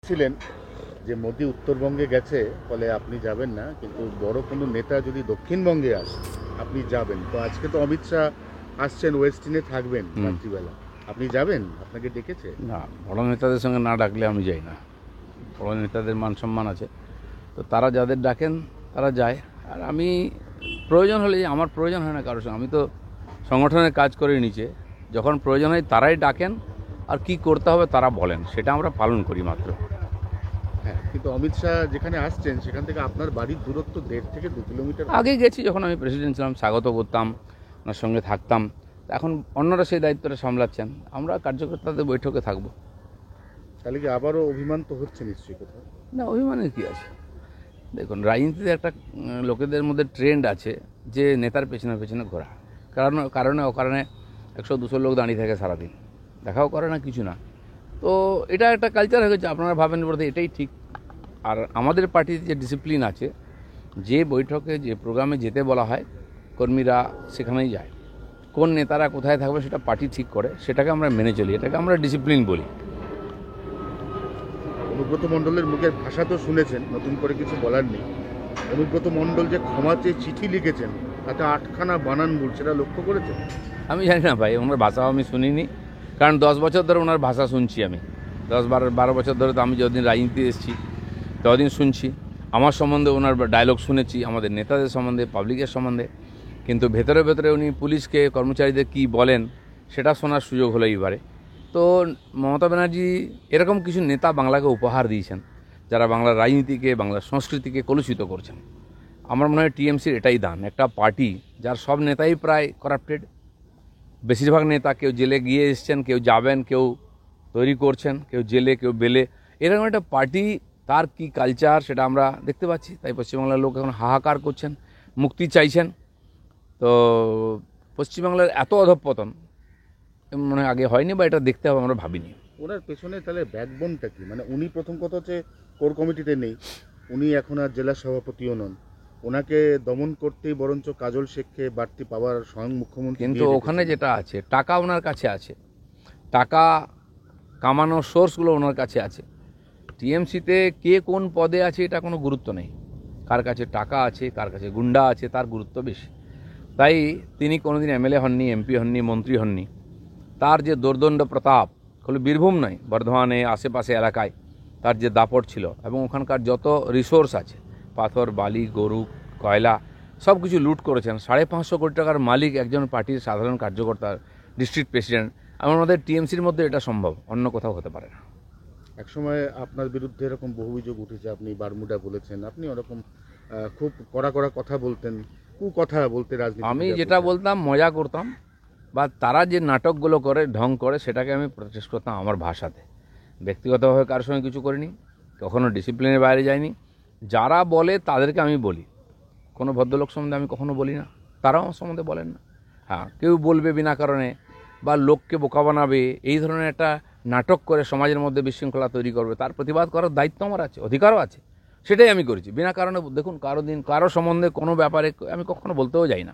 ছিলেন যে মোদি উত্তরবঙ্গে গেছে ফলে আপনি যাবেন না, কিন্তু বড় কোনো নেতা যদি দক্ষিণবঙ্গে আসে আপনি যাবেন। তো আজকে তো অমিত শাহ আসছেন, ওয়েস্টিনে থাকবেন রাত্রিবেলা, আপনি যাবেন? আপনাকে ডেকেছে? না, বড় নেতাদের সঙ্গে না ডাকলে আমি যাই না। বড় নেতাদের মান সম্মান আছে, তো তারা যাদের ডাকেন তারা যায়। আর আমি প্রয়োজন হলে, আমার প্রয়োজন হয় না কারোর সঙ্গে, আমি তো সংগঠনের কাজ করে নিচে, যখন প্রয়োজন হয় তারাই ডাকেন আর কি করতে হবে তারা বলেন, সেটা আমরা পালন করি মাত্র। হ্যাঁ, কিন্তু অমিত শাহ যেখানে আসছেন সেখান থেকে আপনার বাড়ির দূরত্ব 1.5 থেকে 2 কিলোমিটার। আগে গেছি যখন আমি প্রেসিডেন্ট ছিলাম, স্বাগত করতাম, ওনার সঙ্গে থাকতাম। এখন অন্যরা সেই দায়িত্বটা সামলাচ্ছেন, আমরা কার্যকর্তাদের বৈঠকে থাকবো। তাহলে কি আবারও অভিমান তো হচ্ছে নিশ্চয়ই কোথাও? না, অভিমানের কী আছে? দেখুন, রাজনীতিতে একটা লোকেদের মধ্যে ট্রেন্ড আছে যে নেতার পেছনে পেছনে ঘোরা, কারণে অকারণে 100-200 লোক দাঁড়িয়ে থাকে সারাদিন, দেখাও করে না, কিছু না। তো এটা একটা কালচার হয়ে গেছে, আপনারা ভাবেন বলতে এটাই ঠিক। আর আমাদের পার্টিতে যে ডিসিপ্লিন আছে, যে বৈঠকে যে প্রোগ্রামে যেতে বলা হয় কর্মীরা সেখানেই যায়। কোন নেতারা কোথায় থাকবে সেটা পার্টি ঠিক করে, সেটাকে আমরা মেনে চলি, এটাকে আমরা ডিসিপ্লিন বলি। অনুব্রত মণ্ডলের মুখের ভাষা তো শুনেছেন, নতুন করে কিছু বলার নেই। অনুব্রত মণ্ডল যে ক্ষমা চেয়ে চিঠি লিখেছেন তাতে 8খানা বানান ভুল, সেটা লক্ষ্য করেছেন? আমি জানি না ভাই, ওনার ভাষাও আমি শুনিনি, কারণ 10 বছর ধরে ওনার ভাষা শুনছি আমি। 10-12 বছর ধরে তো আমি যতদিন রাজনীতি এসেছি ততদিন শুনছি। আমার সম্বন্ধে ওনার ডায়লগ শুনেছি, আমাদের নেতাদের সম্বন্ধে, পাবলিকের সম্বন্ধে, কিন্তু ভেতরে ভেতরে উনি পুলিশকে, কর্মচারীদের কি বলেন সেটা শোনার সুযোগ হলো এইবারে। তো মমতা ব্যানার্জি এরকম কিছু নেতা বাংলাকে উপহার দিয়েছেন যারা বাংলার রাজনীতিকে, বাংলার সংস্কৃতিকে কলুষিত করছেন। আমার মনে হয় টিএমসির এটাই দান, একটা পার্টি যার সব নেতাই প্রায় করাপ্টেড। বেশিরভাগ নেতা কেউ জেলে গিয়ে এসছেন, কেউ যাবেন, কেউ তৈরি করছেন, কেউ জেলে, কেউ বেলে, এরকম একটা পার্টি, তার কি কালচার সেটা আমরা দেখতে পাচ্ছি। তাই পশ্চিমবাংলার লোক এখন হাহাকার করছেন, মুক্তি চাইছেন। তো পশ্চিমবাংলার এত অধঃপতন মনে হয় আগে হয়নি, বা এটা দেখতে হবে, আমরা ভাবিনি। ওনার পেছনে তাহলে ব্যাকবোনটা কি? মানে উনি প্রথম কথা হচ্ছে কোর কমিটিতে নেই, উনি এখন আর জেলা সভাপতিও নন, ওনাকে দমন করতেই বরঞ্চ কাজল শেখকে বাড়তি পাওয়ার স্বয়ং মুখ্যমন্ত্রী। কিন্তু ওখানে যেটা আছে, টাকা ওনার কাছে আছে, টাকা কামানোর সোর্সগুলো ওনার কাছে আছে। টিএমসিতে কে কোন পদে আছে এটা কোনো গুরুত্ব নেই, কার কাছে টাকা আছে, কার কাছে গুন্ডা আছে, তার গুরুত্ব বেশি। তাই তিনি কোনোদিন এমএলএ হননি, এমপি হননি, মন্ত্রী হননি। তার যে দোর্দণ্ড প্রতাপ, হলো বীরভূম নয়, বর্ধমানে আশেপাশে এলাকায় তার যে দাপট ছিল, এবং ওখানকার যত রিসোর্স আছে, পাথর, বালি, গরু, কয়লা, সব কিছু লুট করেছেন। 550 কোটি টাকার মালিক একজন পার্টির সাধারণ কার্যকর্তা, ডিস্ট্রিক্ট প্রেসিডেন্ট। আমাদের টিএমসির মধ্যে এটা সম্ভব, অন্য কোথাও হতে পারে না। একসময় আপনার বিরুদ্ধে এরকম বহু অভিযোগ উঠেছে, আপনি বারমুডা বলেছেন, আপনি ওরকম খুব কড়া কড়া কথা বলতেন, কথা বলতে রাজনীতি। আমি যেটা বলতাম মজা করতাম, বা তারা যে নাটকগুলো করে, ঢং করে, সেটাকে আমি প্রচেষ্টা করতাম আমার ভাষাতে। ব্যক্তিগতভাবে কারোর সঙ্গে কিছু করিনি, কখনো ডিসিপ্লিনের বাইরে যাইনি। যারা বলে তাদেরকে আমি বলি, কোনো ভদ্রলোক সম্বন্ধে আমি কখনো বলি না, তারাও আমার সম্বন্ধে বলেন না। হ্যাঁ, কেউ বলবে বিনা কারণে, বা লোককে বোকা বানাবে, এই ধরনের একটা নাটক করে সমাজের মধ্যে বিশৃঙ্খলা তৈরি করবে, তার প্রতিবাদ করার দায়িত্ব আমার আছে, অধিকারও আছে, সেটাই আমি করেছি বিনা কারণে। দেখুন, কারো সম্বন্ধে কোনো ব্যাপারে আমি কখনো বলতেও যাই না।